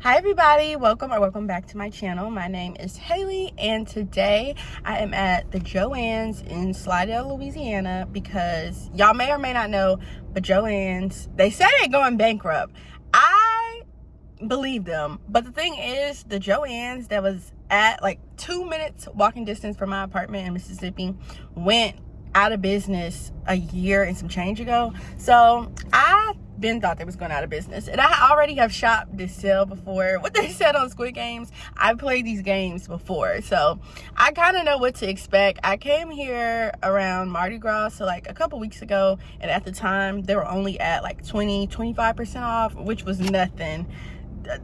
Hi everybody, welcome back to my channel. My name is Haley and today I am at the Joann's in Slidell, Louisiana because y'all may or may not know, but Joann's, they say they're going bankrupt. I believe them, but the thing is, the Joann's that was at like 2 minutes walking distance from my apartment in Mississippi went out of business a year and some change ago. So I thought they was going out of business, and I already have shopped this sale before. What they said on Squid Games, I played these games before, so I kind of know what to expect. I came here around Mardi Gras, so like a couple weeks ago, and at the time they were only at like 25% off, which was nothing.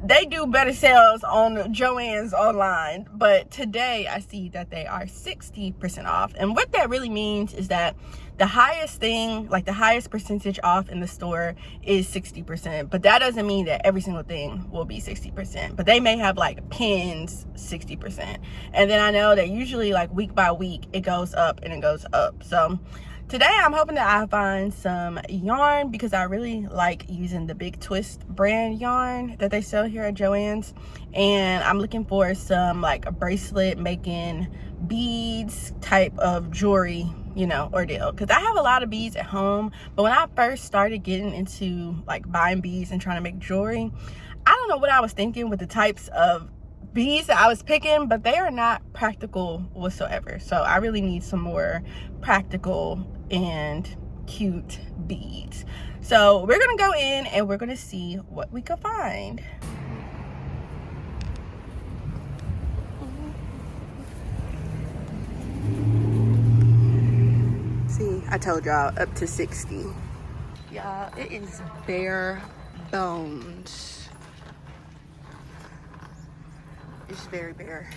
They do better sales on Joann's online, but today I see that they are 60% off. And what that really means is that the highest thing, like the highest percentage off in the store is 60%, but that doesn't mean that every single thing will be 60%, but they may have like pins 60%. And then I know that usually like week by week it goes up and it goes up. So today I'm hoping that I find some yarn because I really like using the Big Twist brand yarn that they sell here at Joann's, and I'm looking for some like a bracelet making beads type of jewelry, you know, ordeal, because I have a lot of beads at home. But when I first started getting into like buying beads and trying to make jewelry, I don't know what I was thinking with the types of beads that I was picking, but they are not practical whatsoever. So I really need some more practical and cute beads. So we're gonna go in and we're gonna see what we can find. See, I told y'all up to 60. Y'all, it is bare bones. It's very bare.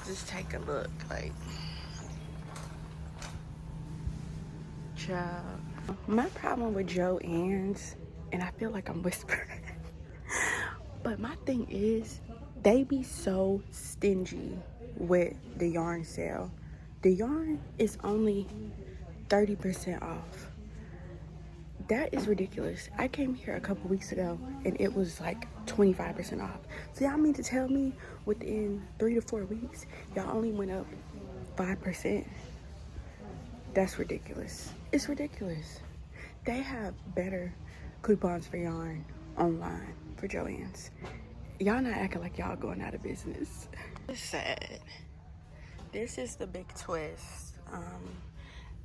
Just take a look, like, child. My problem with Joann's, and I feel like I'm whispering, but my thing is, they be so stingy with the yarn sale. The yarn is only 30% off. That is ridiculous. I came here a couple weeks ago and it was like 25% off. So y'all mean to tell me within 3 to 4 weeks, y'all only went up 5%? That's ridiculous. It's ridiculous. They have better coupons for yarn online for Joann's. Y'all not acting like y'all going out of business. It's sad. This is the Big Twist.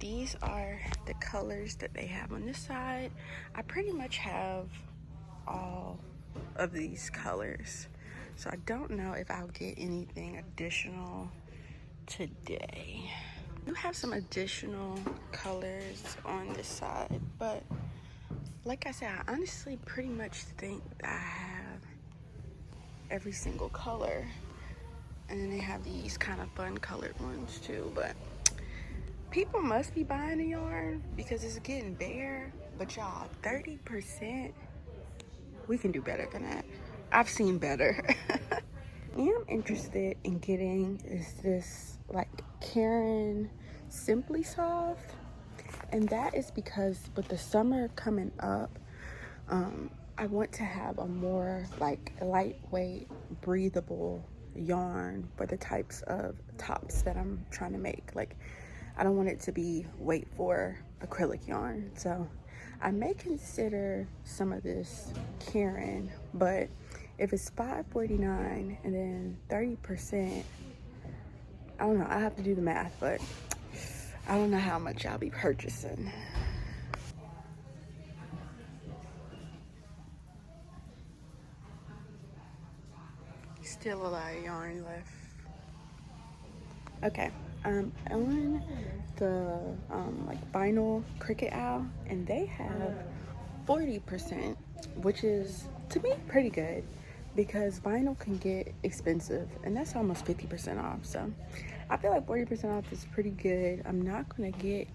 These are the colors that they have on this side. I pretty much have all of these colors, so I don't know if I'll get anything additional today. I do have some additional colors on this side, but like I said, I honestly pretty much think that I have every single color. And then they have these kind of fun colored ones too, but people must be buying the yarn because it's getting bare. But y'all, 30%, we can do better than that. I've seen better. I am interested in getting is this like Karen Simply Soft, and that is because with the summer coming up, I want to have a more like lightweight, breathable yarn for the types of tops that I'm trying to make. Like, I don't want it to be wait for acrylic yarn, so I may consider some of this Karen, but if it's $5.49 and then 30%, I don't know, I have to do the math, but I don't know how much I'll be purchasing. Still a lot of yarn left. Okay, on the like vinyl Cricket Owl, and they have 40%, which is to me pretty good because vinyl can get expensive, and that's almost 50% off. So I feel like 40% off is pretty good. I'm not gonna get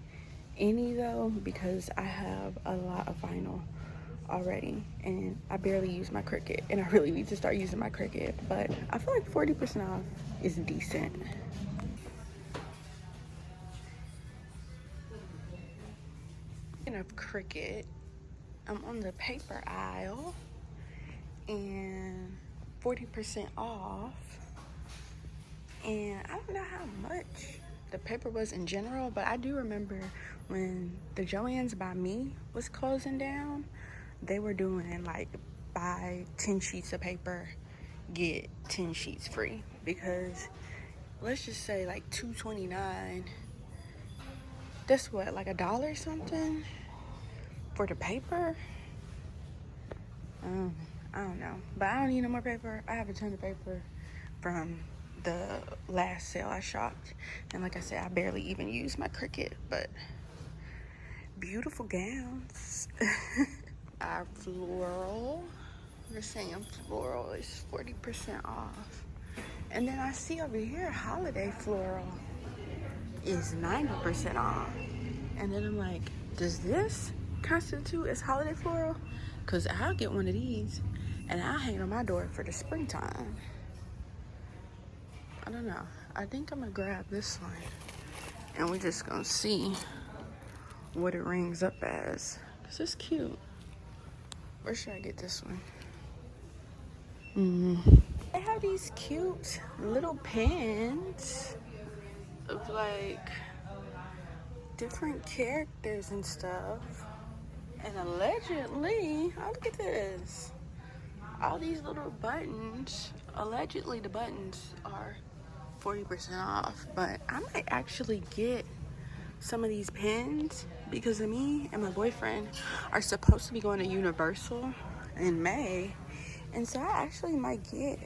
any though because I have a lot of vinyl already and I barely use my Cricket, and I really need to start using my Cricket, but I feel like 40% off is decent. Speaking of Cricket, I'm on the paper aisle and 40% off. And I don't know how much the paper was in general, but I do remember when the Joann's by me was closing down, they were doing like buy 10 sheets of paper, get 10 sheets free. Because let's just say like $2.29, that's what, like $1 something for the paper? I don't know, but I don't need no more paper. I have a ton of paper from the last sale I shopped, and like I said, I barely even used my Cricut. But beautiful gowns. Our floral, we're saying floral is 40% off, and then I see over here holiday floral is 90% off, and then I'm like, does this constitute as holiday floral? Because I'll get one of these and I'll hang it on my door for the springtime. I don't know. I think I'm gonna grab this one and we're just gonna see what it rings up as. This is cute. Where should I get this one? They have these cute little pins of like different characters and stuff. And allegedly, oh, look at this. All these little buttons, allegedly the buttons are 40% off. But I might actually get some of these pins because me and my boyfriend are supposed to be going to Universal in May. And so I actually might get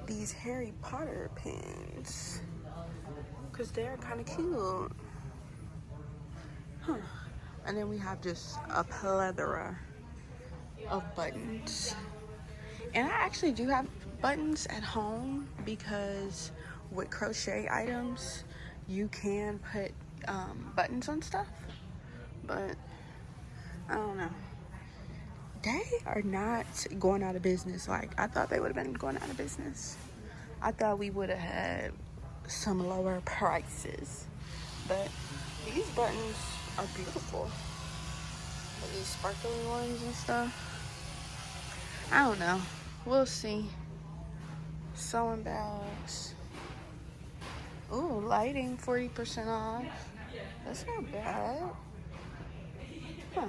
these Harry Potter pins because they're kind of cute. And then we have just a plethora of buttons. And I actually do have buttons at home because with crochet items, you can put buttons on stuff. But I don't know. They are not going out of business. Like I thought they would have been going out of business. I thought we would have had some lower prices. But these buttons are beautiful. With these sparkly ones and stuff. I don't know. We'll see. Sewing bags. Ooh, lighting 40% off. That's not bad. Huh.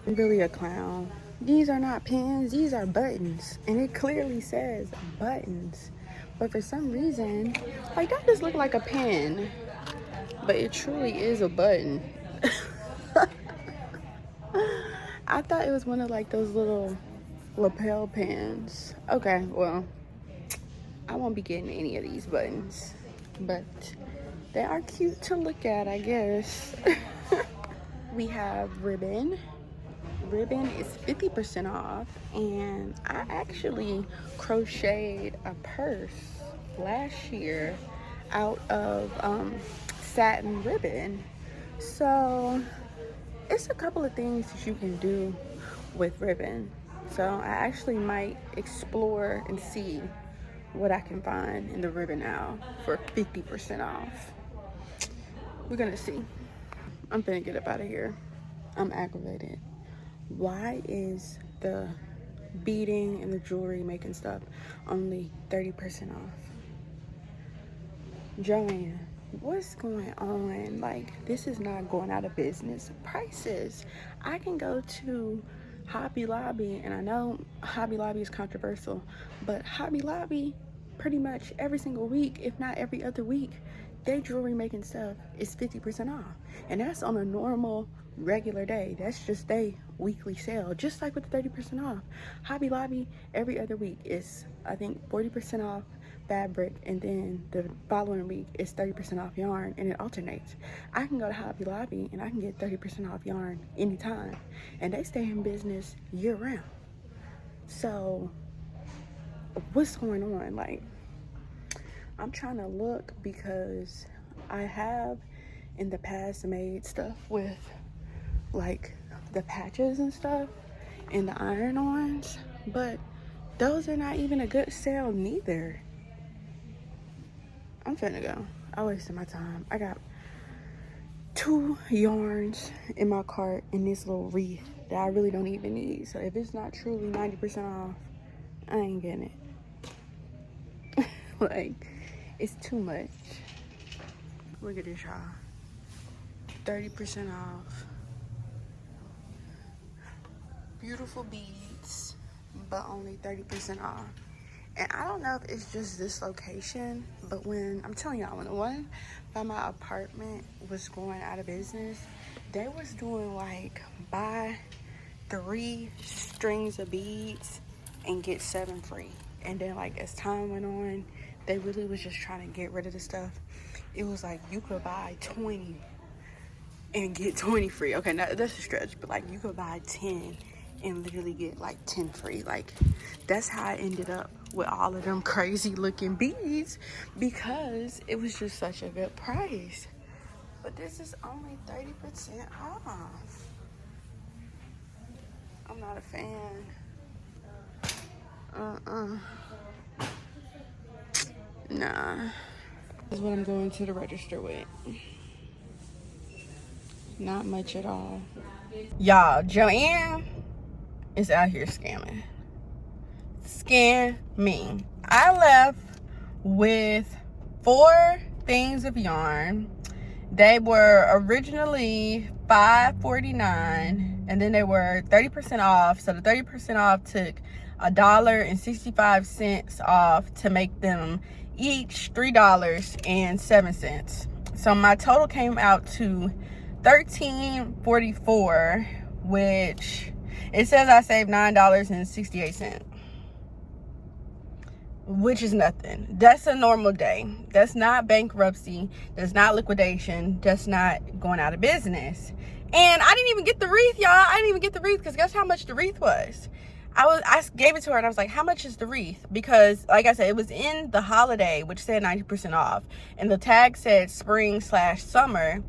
I'm really a clown. These are not pins, these are buttons. And it clearly says buttons. But for some reason, like that just look like a pin. But it truly is a button. I thought it was one of like those little lapel pins. Okay, well, I won't be getting any of these buttons, but they are cute to look at, I guess. We have ribbon. Ribbon is 50% off, and I actually crocheted a purse last year out of satin ribbon. So it's a couple of things that you can do with ribbon. So I actually might explore and see what I can find in the ribbon aisle for 50% off. We're gonna see. I'm finna get up out of here. I'm aggravated. Why is the beading and the jewelry making stuff only 30% off? Joann, what's going on? Like, this is not going out of business. Prices. I can go to Hobby Lobby, and I know Hobby Lobby is controversial, but Hobby Lobby pretty much every single week, if not every other week, their jewelry making stuff is 50% off. And that's on a normal, regular day. That's just their weekly sale, just like with the 30% off. Hobby Lobby every other week is, I think, 40% off fabric, and then the following week is 30% off yarn, and it alternates. I can go to Hobby Lobby and I can get 30% off yarn anytime, and they stay in business year round. So what's going on? Like, I'm trying to look because I have in the past made stuff with like the patches and stuff and the iron-ons, but those are not even a good sale neither. I'm finna go. I wasted my time. I got 2 yarns in my cart and this little wreath that I really don't even need. So if it's not truly 90% off, I ain't getting it. Like, it's too much. Look at this, y'all. 30% off. Beautiful beads, but only 30% off. And I don't know if it's just this location, but when, I'm telling y'all, when the one by my apartment was going out of business, they was doing like buy 3 strings of beads and get 7 free. And then like as time went on, they really was just trying to get rid of the stuff. It was like you could buy 20 and get 20 free. Okay, now that's a stretch, but like you could buy 10 and literally get like 10 free. Like, that's how I ended up with all of them crazy looking beads, because it was just such a good price. But this is only 30% off. I'm not a fan. Nah. This is what I'm going to the register with. Not much at all. Y'all, Joann is out here scamming. Scamming. I left with 4 things of yarn. They were originally $5.49, and then they were 30% off. So the 30% off took $1.65 off to make them each $3.07. So my total came out to $13.44, which it says I saved $9.68, which is nothing. That's a normal day. That's not bankruptcy. That's not liquidation. That's not going out of business. And I didn't even get the wreath, y'all. I didn't even get the wreath, because guess how much the wreath was? I gave it to her and I was like, how much is the wreath? Because like I said, it was in the holiday, which said 90% off, and the tag said spring/summer,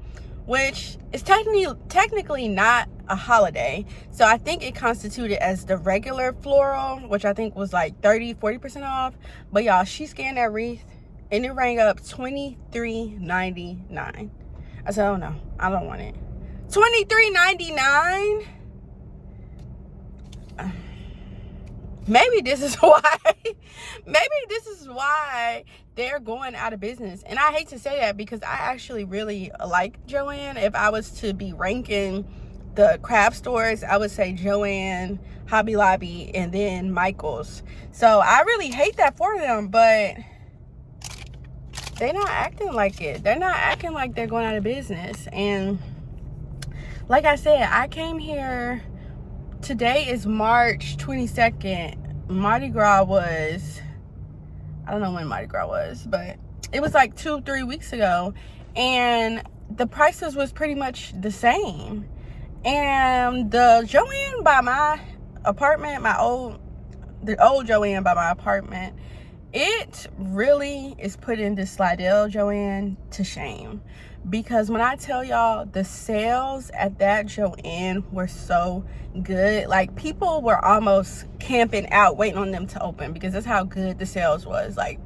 which is technically not a holiday. So I think it constituted as the regular floral, which I think was like 30-40% off. But y'all, she scanned that wreath and it rang up $23.99. I said, oh no, I don't want it. $23.99. Maybe this is why they're going out of business. And I hate to say that, because I actually really like Joann. If I was to be ranking the craft stores, I would say Joann, Hobby Lobby, and then Michael's. So I really hate that for them, but they're not acting like it. They're not acting like they're going out of business. And like I said, I came here. Today is March 22nd. Mardi Gras was, I don't know when Mardi Gras was, but it was like 2-3 weeks ago. And the prices was pretty much the same. And the Joann by my apartment, the old Joann by my apartment, it really is putting the Slidell Joann to shame. Because when I tell y'all, the sales at that Joann were so good. Like, people were almost camping out waiting on them to open, because that's how good the sales was. Like,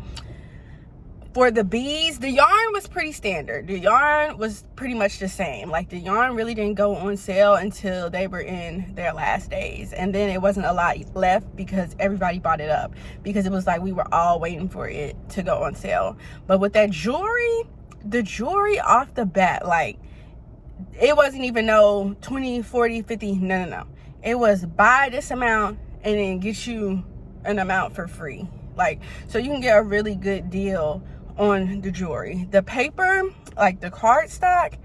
for the beads, the yarn was pretty standard. The yarn was pretty much the same. Like, the yarn really didn't go on sale until they were in their last days. And then it wasn't a lot left, because everybody bought it up. Because it was like we were all waiting for it to go on sale. But with that jewelry, the jewelry off the bat, like, it wasn't even no 20, 40, 50. No. It was buy this amount and then get you an amount for free. Like, so you can get a really good deal on the jewelry. The paper, like the card stock,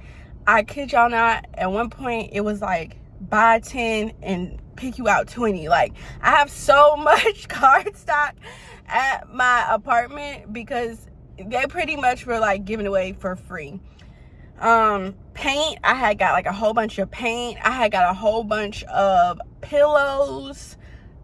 I kid y'all not, at one point it was like buy 10 and pick you out 20. Like, I have so much card stock at my apartment because they pretty much were like giving away for free. Paint, I had got like a whole bunch of paint. I had got a whole bunch of pillows,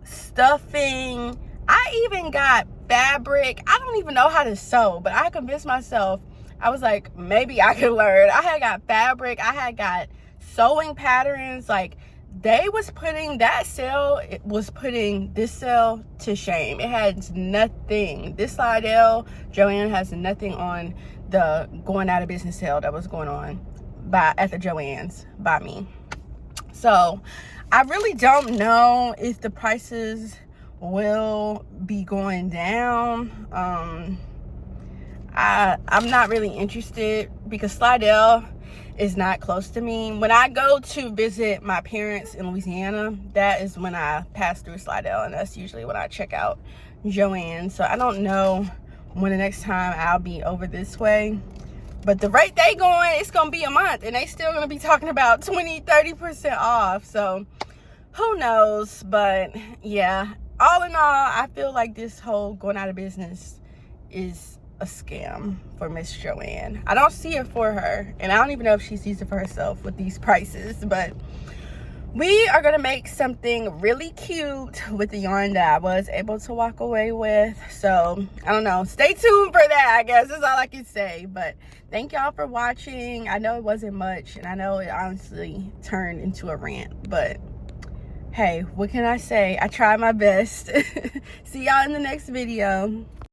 stuffing. I even got fabric. I don't even know how to sew, but I convinced myself, I was like, maybe I could learn. I had got fabric. I had got sewing patterns. Like, they was putting that sale, it was putting this sale to shame. It had nothing. This Slidell Joann has nothing on the going out of business sale that was going on at the Joann's by me. So I really don't know if the prices will be going down. I'm not really interested because Slidell is not close to me. When I go to visit my parents in Louisiana, that is when I pass through Slidell, and that's usually when I check out Joann. So I don't know when the next time I'll be over this way. But the rate they going, it's going to be a month, and they still going to be talking about 20-30% off. So who knows? But yeah, all in all, I feel like this whole going out of business is a scam for Miss Joann. I don't see it for her, and I don't even know if she sees it for herself with these prices. But we are gonna make something really cute with the yarn that I was able to walk away with. So I don't know, stay tuned for that, I guess is all I can say. But thank y'all for watching. I know it wasn't much, and I know it honestly turned into a rant, but hey, what can I say? I tried my best. See y'all in the next video.